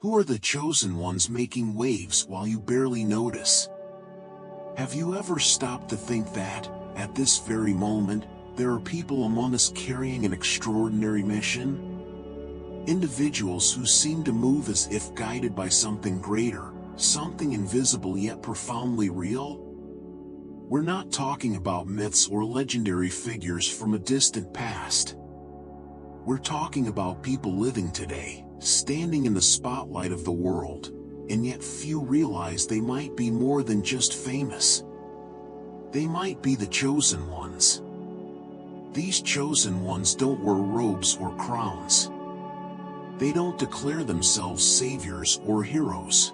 Who are the chosen ones making waves while you barely notice? Have you ever stopped to think that, at this very moment, there are people among us carrying an extraordinary mission? Individuals who seem to move as if guided by something greater, something invisible yet profoundly real? We're not talking about myths or legendary figures from a distant past. We're talking about people living today, standing in the spotlight of the world, and yet few realize they might be more than just famous. They might be the chosen ones. These chosen ones don't wear robes or crowns. They don't declare themselves saviors or heroes.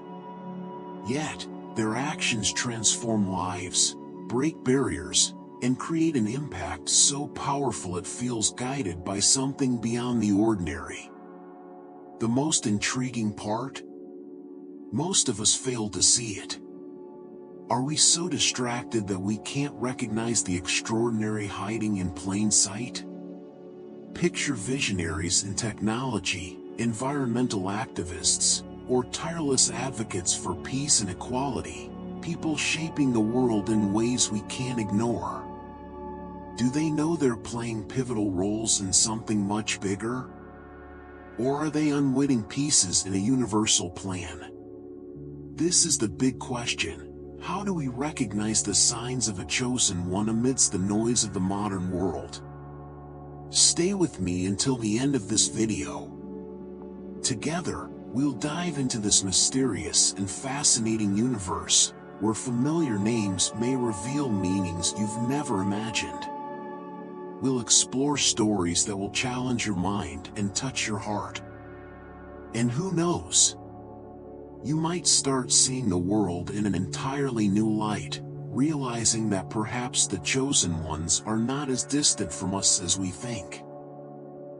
Yet, their actions transform lives, break barriers, and create an impact so powerful it feels guided by something beyond the ordinary. The most intriguing part? Most of us fail to see it. Are we so distracted that we can't recognize the extraordinary hiding in plain sight? Picture visionaries in technology, environmental activists, or tireless advocates for peace and equality, people shaping the world in ways we can't ignore. Do they know they're playing pivotal roles in something much bigger? Or are they unwitting pieces in a universal plan? This is the big question. How do we recognize the signs of a chosen one amidst the noise of the modern world? Stay with me until the end of this video. Together, we'll dive into this mysterious and fascinating universe, where familiar names may reveal meanings you've never imagined. We'll explore stories that will challenge your mind and touch your heart. And who knows? You might start seeing the world in an entirely new light, realizing that perhaps the chosen ones are not as distant from us as we think.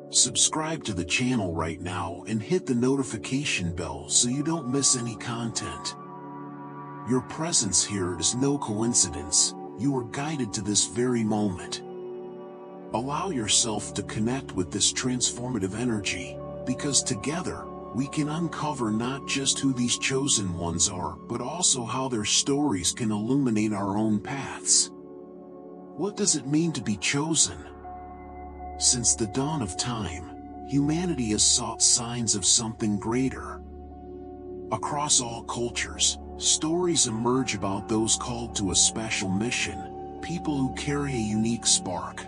Subscribe to the channel right now and hit the notification bell so you don't miss any content. Your presence here is no coincidence. You are guided to this very moment. Allow yourself to connect with this transformative energy, because together, we can uncover not just who these chosen ones are, but also how their stories can illuminate our own paths. What does it mean to be chosen? Since the dawn of time, humanity has sought signs of something greater. Across all cultures, stories emerge about those called to a special mission, people who carry a unique spark.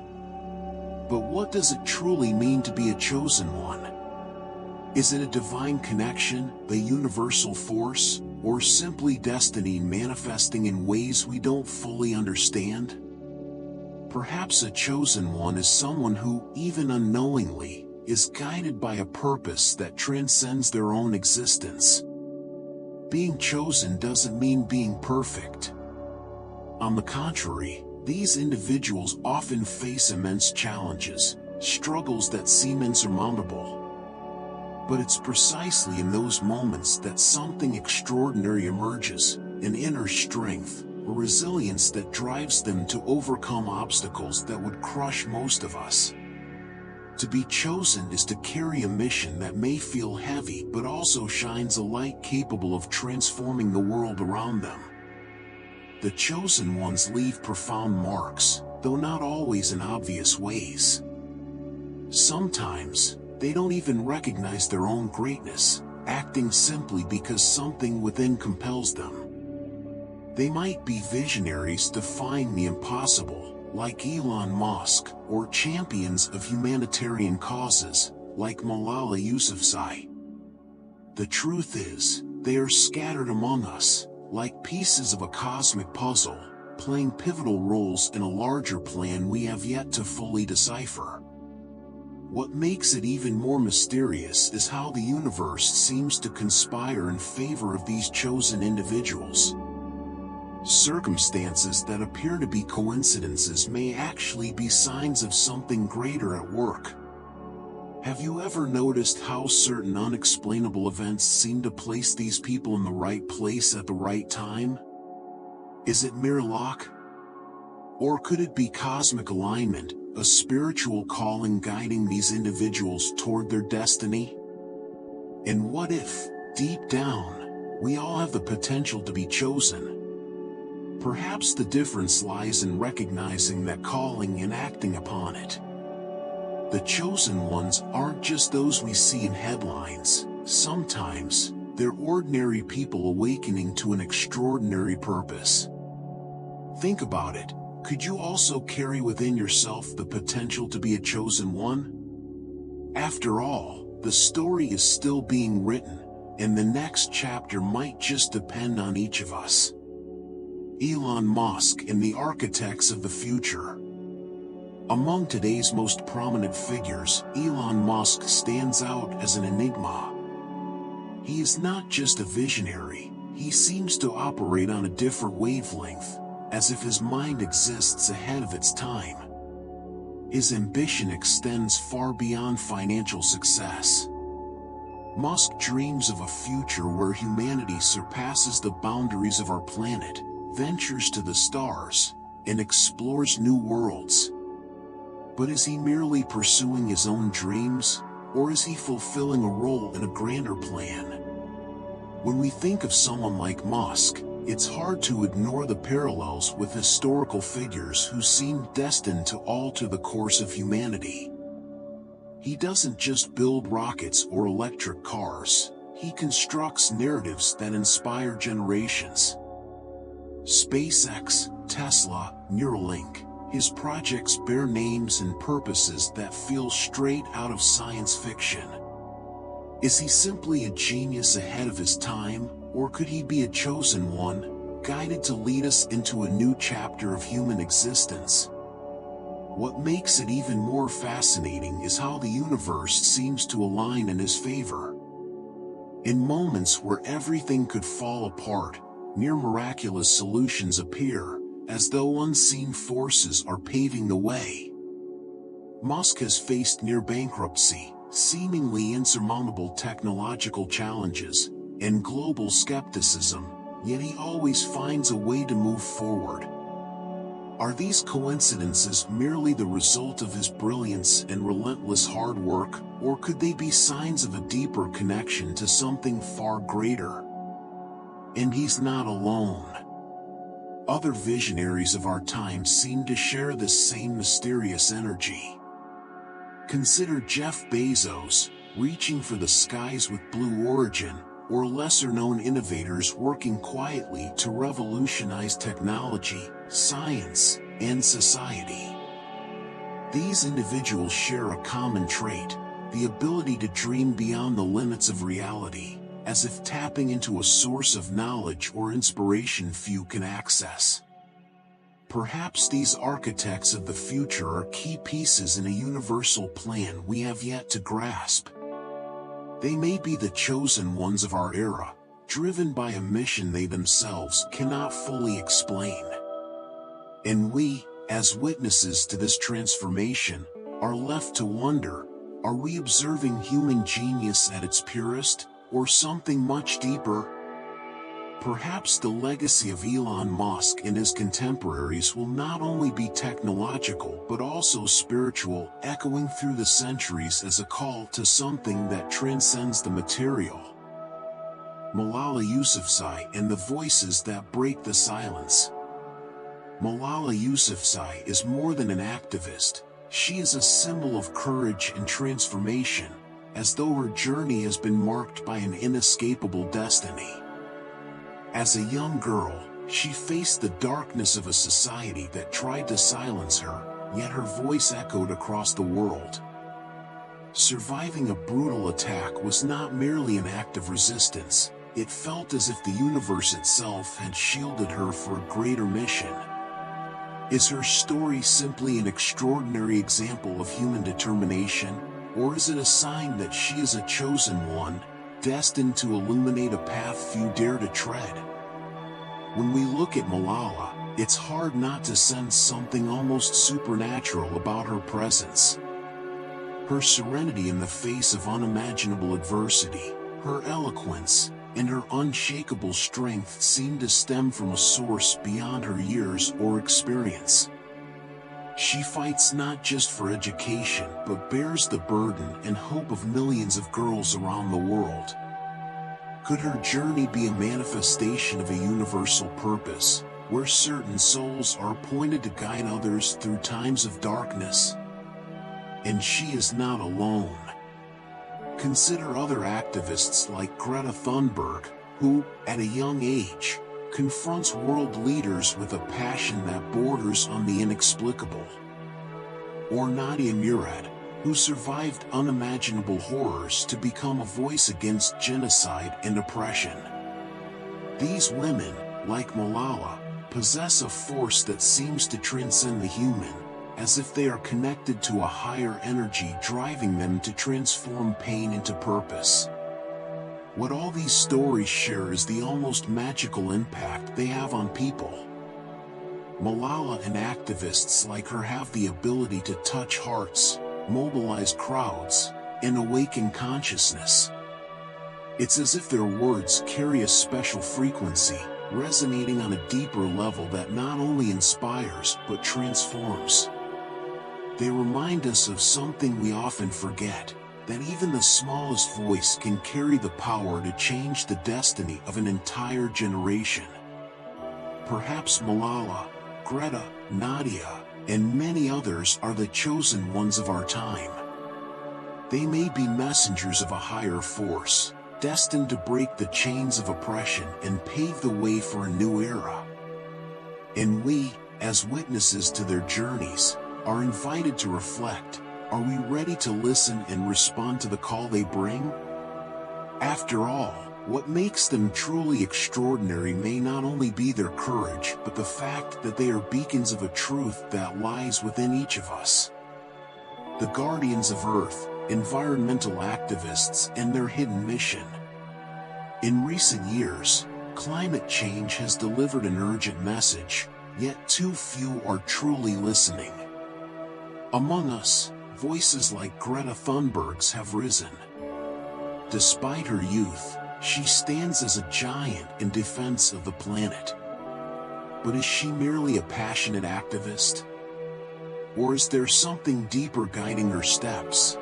But what does it truly mean to be a chosen one? Is it a divine connection, a universal force, or simply destiny manifesting in ways we don't fully understand? Perhaps a chosen one is someone who, even unknowingly, is guided by a purpose that transcends their own existence. Being chosen doesn't mean being perfect. On the contrary, these individuals often face immense challenges, struggles that seem insurmountable. But it's precisely in those moments that something extraordinary emerges, an inner strength, a resilience that drives them to overcome obstacles that would crush most of us. To be chosen is to carry a mission that may feel heavy but also shines a light capable of transforming the world around them. The chosen ones leave profound marks, though not always in obvious ways. Sometimes, they don't even recognize their own greatness, acting simply because something within compels them. They might be visionaries defying the impossible, like Elon Musk, or champions of humanitarian causes, like Malala Yousafzai. The truth is, they are scattered among us, like pieces of a cosmic puzzle, playing pivotal roles in a larger plan we have yet to fully decipher. What makes it even more mysterious is how the universe seems to conspire in favor of these chosen individuals. Circumstances that appear to be coincidences may actually be signs of something greater at work. Have you ever noticed how certain unexplainable events seem to place these people in the right place at the right time? Is it mere luck? Or could it be cosmic alignment, a spiritual calling guiding these individuals toward their destiny? And what if, Deep down, we all have the potential to be chosen. Perhaps the difference lies in recognizing that calling and acting upon it. The chosen ones aren't just those we see in headlines. Sometimes, they're ordinary people awakening to an extraordinary purpose. Think about it. Could you also carry within yourself the potential to be a chosen one? After all, the story is still being written, and the next chapter might just depend on each of us. Elon Musk and the architects of the future. Among today's most prominent figures, Elon Musk stands out as an enigma. He is not just a visionary, he seems to operate on a different wavelength, as if his mind exists ahead of its time. His ambition extends far beyond financial success. Musk dreams of a future where humanity surpasses the boundaries of our planet, ventures to the stars, and explores new worlds. But is he merely pursuing his own dreams, or is he fulfilling a role in a grander plan? When we think of someone like Musk, it's hard to ignore the parallels with historical figures who seem destined to alter the course of humanity. He doesn't just build rockets or electric cars, he constructs narratives that inspire generations. SpaceX, Tesla, Neuralink, his projects bear names and purposes that feel straight out of science fiction. Is he simply a genius ahead of his time, or could he be a chosen one, guided to lead us into a new chapter of human existence? What makes it even more fascinating is how the universe seems to align in his favor. In moments where everything could fall apart, near miraculous solutions appear, as though unseen forces are paving the way. Musk has faced near bankruptcy, seemingly insurmountable technological challenges, and global skepticism, yet he always finds a way to move forward. Are these coincidences merely the result of his brilliance and relentless hard work, or could they be signs of a deeper connection to something far greater? And he's not alone. Other visionaries of our time seem to share this same mysterious energy. Consider Jeff Bezos, reaching for the skies with Blue Origin, or lesser-known innovators working quietly to revolutionize technology, science, and society. These individuals share a common trait, the ability to dream beyond the limits of reality, as if tapping into a source of knowledge or inspiration few can access. Perhaps these architects of the future are key pieces in a universal plan we have yet to grasp. They may be the chosen ones of our era, driven by a mission they themselves cannot fully explain. And we, as witnesses to this transformation, are left to wonder, are we observing human genius at its purest, or something much deeper? Perhaps the legacy of Elon Musk and his contemporaries will not only be technological but also spiritual, echoing through the centuries as a call to something that transcends the material. Malala Yousafzai and the voices that break the silence. Malala Yousafzai is more than an activist, she is a symbol of courage and transformation, as though her journey has been marked by an inescapable destiny. As a young girl, she faced the darkness of a society that tried to silence her, yet her voice echoed across the world. Surviving a brutal attack was not merely an act of resistance, it felt as if the universe itself had shielded her for a greater mission. Is her story simply an extraordinary example of human determination, or is it a sign that she is a chosen one, destined to illuminate a path few dare to tread? When we look at Malala, it's hard not to sense something almost supernatural about her presence. Her serenity in the face of unimaginable adversity, her eloquence, and her unshakable strength seem to stem from a source beyond her years or experience. She fights not just for education but bears the burden and hope of millions of girls around the world. Could her journey be a manifestation of a universal purpose, where certain souls are appointed to guide others through times of darkness? And she is not alone. Consider other activists like Greta Thunberg, who, at a young age, confronts world leaders with a passion that borders on the inexplicable. Or Nadia Murad, who survived unimaginable horrors to become a voice against genocide and oppression. These women, like Malala, possess a force that seems to transcend the human, as if they are connected to a higher energy driving them to transform pain into purpose. What all these stories share is the almost magical impact they have on people. Malala and activists like her have the ability to touch hearts, mobilize crowds, and awaken consciousness. It's as if their words carry a special frequency, resonating on a deeper level that not only inspires but transforms. They remind us of something we often forget, that even the smallest voice can carry the power to change the destiny of an entire generation. Perhaps Malala, Greta, Nadia, and many others are the chosen ones of our time. They may be messengers of a higher force, destined to break the chains of oppression and pave the way for a new era. And we, as witnesses to their journeys, are invited to reflect. Are we ready to listen and respond to the call they bring? After all, what makes them truly extraordinary may not only be their courage, but the fact that they are beacons of a truth that lies within each of us. The guardians of Earth, environmental activists, and their hidden mission. In recent years, climate change has delivered an urgent message, yet too few are truly listening. Among us, voices like Greta Thunberg's have risen. Despite her youth, she stands as a giant in defense of the planet. But is she merely a passionate activist? Or is there something deeper guiding her steps?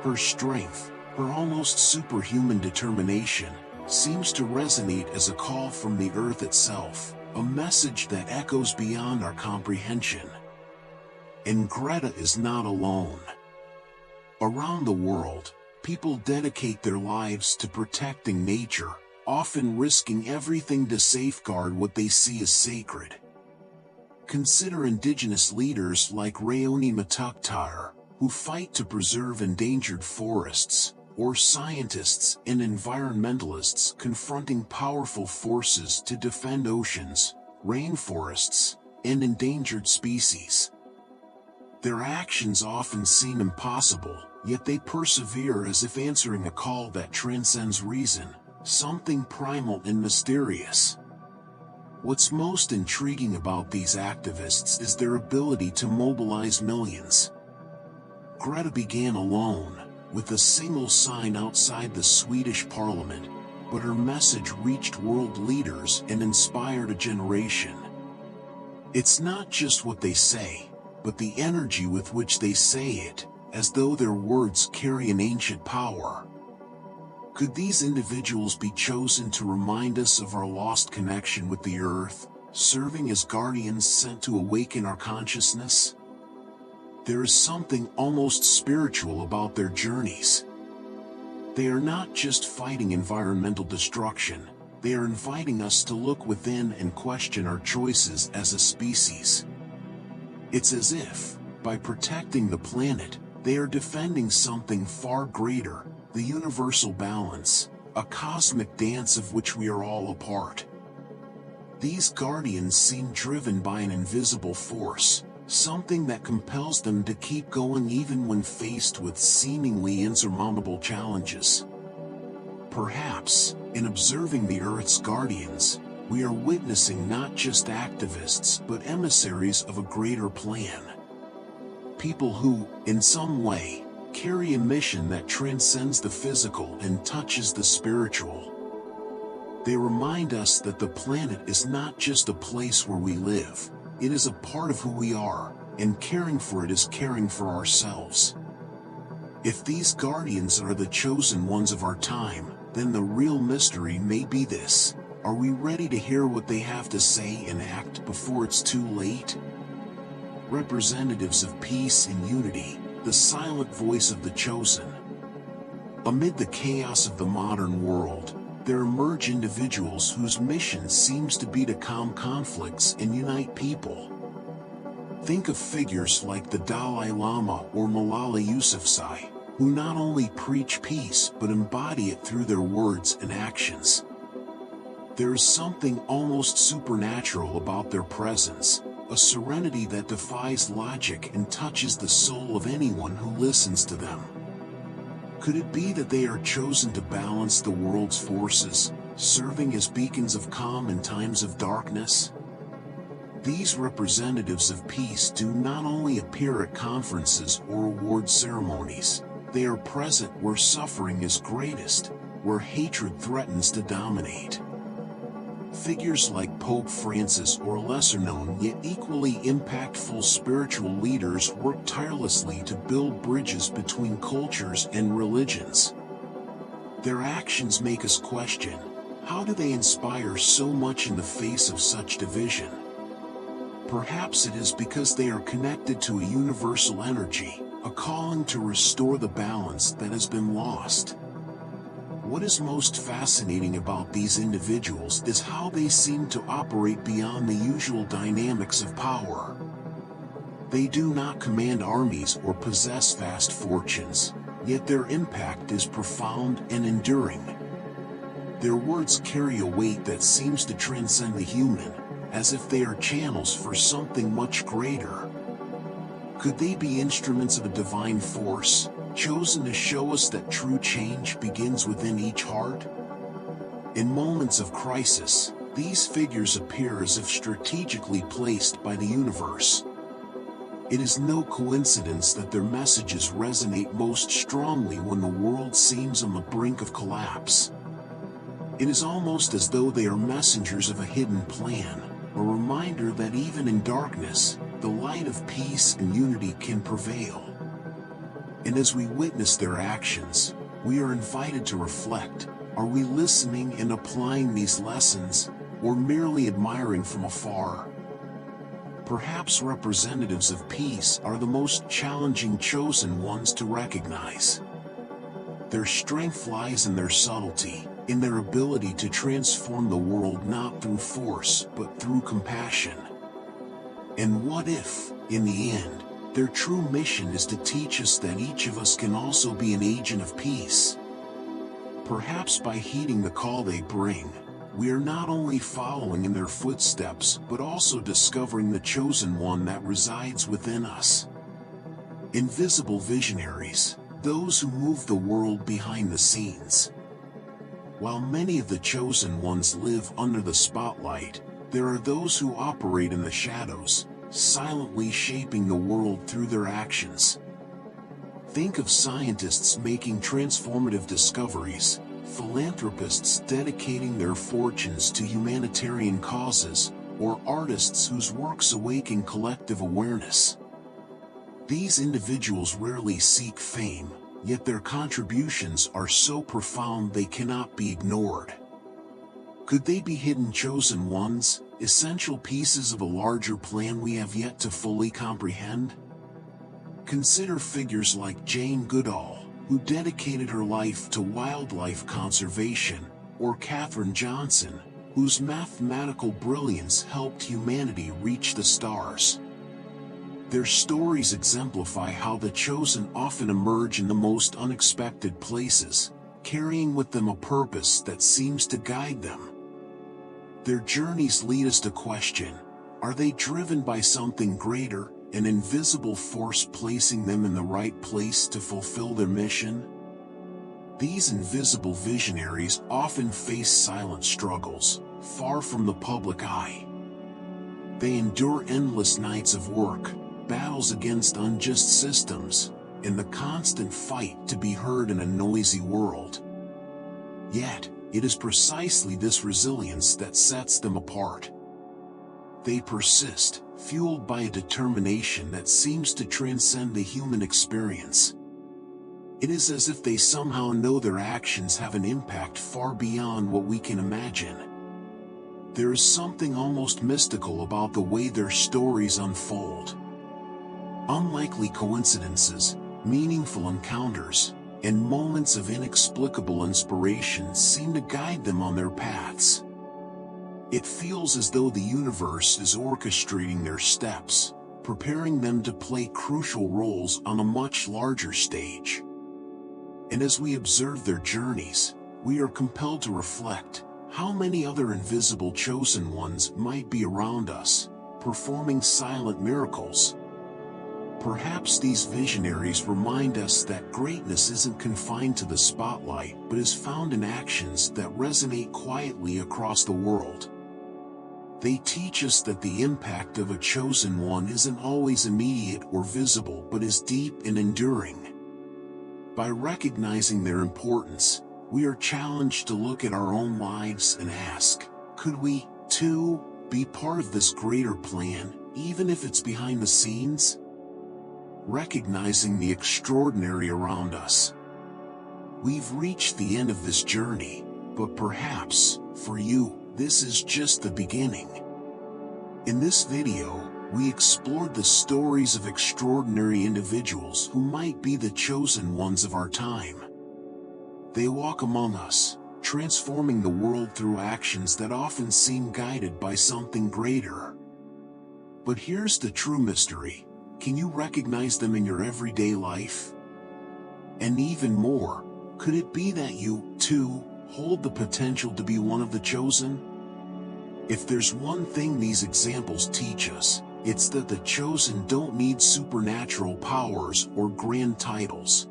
Her strength, her almost superhuman determination, seems to resonate as a call from the earth itself, a message that echoes beyond our comprehension. And Greta is not alone. Around the world, people dedicate their lives to protecting nature, often risking everything to safeguard what they see as sacred. Consider indigenous leaders like Rayoni Matuktar, who fight to preserve endangered forests, or scientists and environmentalists confronting powerful forces to defend oceans, rainforests, and endangered species. Their actions often seem impossible, yet they persevere as if answering a call that transcends reason, something primal and mysterious. What's most intriguing about these activists is their ability to mobilize millions. Greta began alone, with a single sign outside the Swedish parliament, but her message reached world leaders and inspired a generation. It's not just what they say, but the energy with which they say it, as though their words carry an ancient power. Could these individuals be chosen to remind us of our lost connection with the earth, serving as guardians sent to awaken our consciousness? There is something almost spiritual about their journeys. They are not just fighting environmental destruction, they are inviting us to look within and question our choices as a species. It's as if, by protecting the planet, they are defending something far greater, the universal balance, a cosmic dance of which we are all a part. These guardians seem driven by an invisible force, something that compels them to keep going even when faced with seemingly insurmountable challenges. Perhaps, in observing the Earth's guardians, we are witnessing not just activists but emissaries of a greater plan. People who, in some way, carry a mission that transcends the physical and touches the spiritual. They remind us that the planet is not just a place where we live, it is a part of who we are, and caring for it is caring for ourselves. If these guardians are the chosen ones of our time, then the real mystery may be this: are we ready to hear what they have to say and act before it's too late? Representatives of peace and unity, the silent voice of the chosen. Amid the chaos of the modern world, there emerge individuals whose mission seems to be to calm conflicts and unite people. Think of figures like the Dalai Lama or Malala Yousafzai, who not only preach peace but embody it through their words and actions. There is something almost supernatural about their presence, a serenity that defies logic and touches the soul of anyone who listens to them. Could it be that they are chosen to balance the world's forces, serving as beacons of calm in times of darkness? These representatives of peace do not only appear at conferences or award ceremonies, they are present where suffering is greatest, where hatred threatens to dominate. Figures like Pope Francis or lesser-known yet equally impactful spiritual leaders work tirelessly to build bridges between cultures and religions. Their actions make us question, how do they inspire so much in the face of such division? Perhaps it is because they are connected to a universal energy, a calling to restore the balance that has been lost. What is most fascinating about these individuals is how they seem to operate beyond the usual dynamics of power. They do not command armies or possess vast fortunes, yet their impact is profound and enduring. Their words carry a weight that seems to transcend the human, as if they are channels for something much greater. Could they be instruments of a divine force, chosen to show us that true change begins within each heart? In moments of crisis, these figures appear as if strategically placed by the universe. It is no coincidence that their messages resonate most strongly when the world seems on the brink of collapse. It is almost as though they are messengers of a hidden plan, a reminder that even in darkness, the light of peace and unity can prevail. And as we witness their actions, we are invited to reflect: are we listening and applying these lessons, or merely admiring from afar? Perhaps representatives of peace are the most challenging chosen ones to recognize. Their strength lies in their subtlety, in their ability to transform the world not through force but through compassion. And what if, in the end, their true mission is to teach us that each of us can also be an agent of peace? Perhaps by heeding the call they bring, we are not only following in their footsteps but also discovering the chosen one that resides within us. Invisible visionaries, those who move the world behind the scenes. While many of the chosen ones live under the spotlight, there are those who operate in the shadows, silently shaping the world through their actions. Think of scientists making transformative discoveries, philanthropists dedicating their fortunes to humanitarian causes, or artists whose works awaken collective awareness. These individuals rarely seek fame, yet their contributions are so profound they cannot be ignored. Could they be hidden chosen ones, essential pieces of a larger plan we have yet to fully comprehend? Consider figures like Jane Goodall, who dedicated her life to wildlife conservation, or Katherine Johnson, whose mathematical brilliance helped humanity reach the stars. Their stories exemplify how the chosen often emerge in the most unexpected places, carrying with them a purpose that seems to guide them. Their journeys lead us to question: are they driven by something greater, an invisible force placing them in the right place to fulfill their mission? These invisible visionaries often face silent struggles, far from the public eye. They endure endless nights of work, battles against unjust systems, and the constant fight to be heard in a noisy world. Yet, it is precisely this resilience that sets them apart. They persist, fueled by a determination that seems to transcend the human experience. It is as if they somehow know their actions have an impact far beyond what we can imagine. There is something almost mystical about the way their stories unfold. Unlikely coincidences, meaningful encounters, and moments of inexplicable inspiration seem to guide them on their paths. It feels as though the universe is orchestrating their steps, preparing them to play crucial roles on a much larger stage. And as we observe their journeys, we are compelled to reflect, how many other invisible chosen ones might be around us, performing silent miracles? Perhaps these visionaries remind us that greatness isn't confined to the spotlight but is found in actions that resonate quietly across the world. They teach us that the impact of a chosen one isn't always immediate or visible but is deep and enduring. By recognizing their importance, we are challenged to look at our own lives and ask, could we, too, be part of this greater plan, even if it's behind the scenes? Recognizing the extraordinary around us. We've reached the end of this journey, but perhaps, for you, this is just the beginning. In this video, we explored the stories of extraordinary individuals who might be the chosen ones of our time. They walk among us, transforming the world through actions that often seem guided by something greater. But here's the true mystery. Can you recognize them in your everyday life? And even more, could it be that you, too, hold the potential to be one of the chosen? If there's one thing these examples teach us, it's that the chosen don't need supernatural powers or grand titles.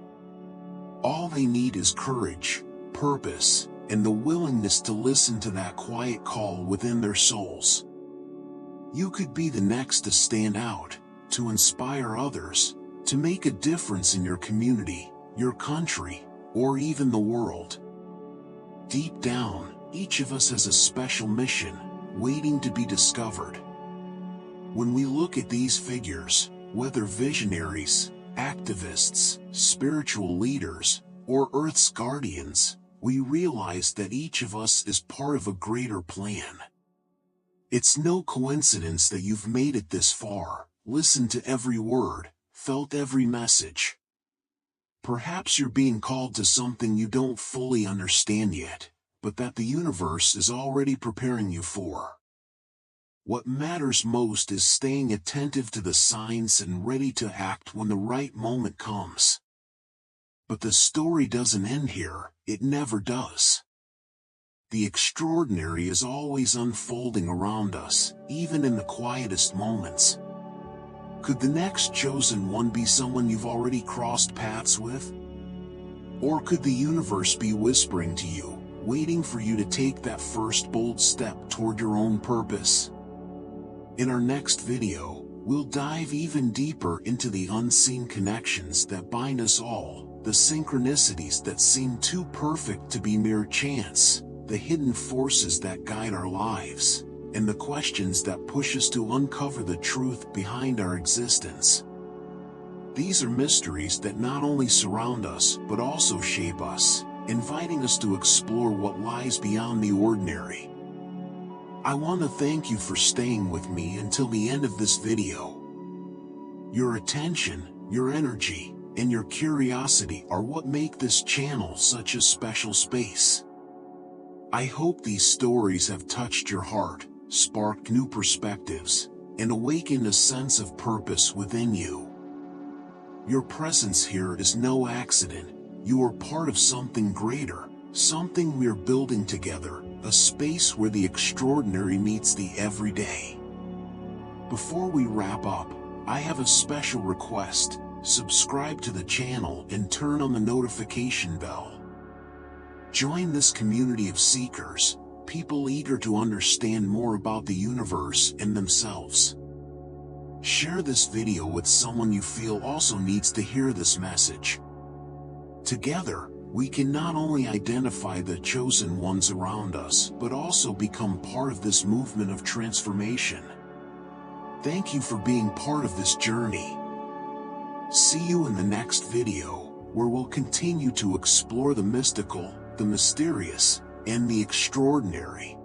All they need is courage, purpose, and the willingness to listen to that quiet call within their souls. You could be the next to stand out, to inspire others, to make a difference in your community, your country, or even the world. Deep down, each of us has a special mission, waiting to be discovered. When we look at these figures, whether visionaries, activists, spiritual leaders, or Earth's guardians, we realize that each of us is part of a greater plan. It's no coincidence that you've made it this far, listened to every word, felt every message. Perhaps you're being called to something you don't fully understand yet, but that the universe is already preparing you for. What matters most is staying attentive to the signs and ready to act when the right moment comes. But the story doesn't end here, it never does. The extraordinary is always unfolding around us, even in the quietest moments. Could the next chosen one be someone you've already crossed paths with? Or could the universe be whispering to you, waiting for you to take that first bold step toward your own purpose? In our next video, we'll dive even deeper into the unseen connections that bind us all, the synchronicities that seem too perfect to be mere chance, the hidden forces that guide our lives, and the questions that push us to uncover the truth behind our existence. These are mysteries that not only surround us but also shape us, inviting us to explore what lies beyond the ordinary. I want to thank you for staying with me until the end of this video. Your attention, your energy, and your curiosity are what make this channel such a special space. I hope these stories have touched your heart, sparked new perspectives, and awakened a sense of purpose within you. Your presence here is no accident. You are part of something greater, something we're building together, a space where the extraordinary meets the everyday. Before we wrap up, I have a special request. Subscribe to the channel and turn on the notification bell. Join this community of seekers, people eager to understand more about the universe and themselves. Share this video with someone you feel also needs to hear this message. Together, we can not only identify the chosen ones around us, but also become part of this movement of transformation. Thank you for being part of this journey. See you in the next video. where we'll continue to explore the mystical, the mysterious, and the extraordinary.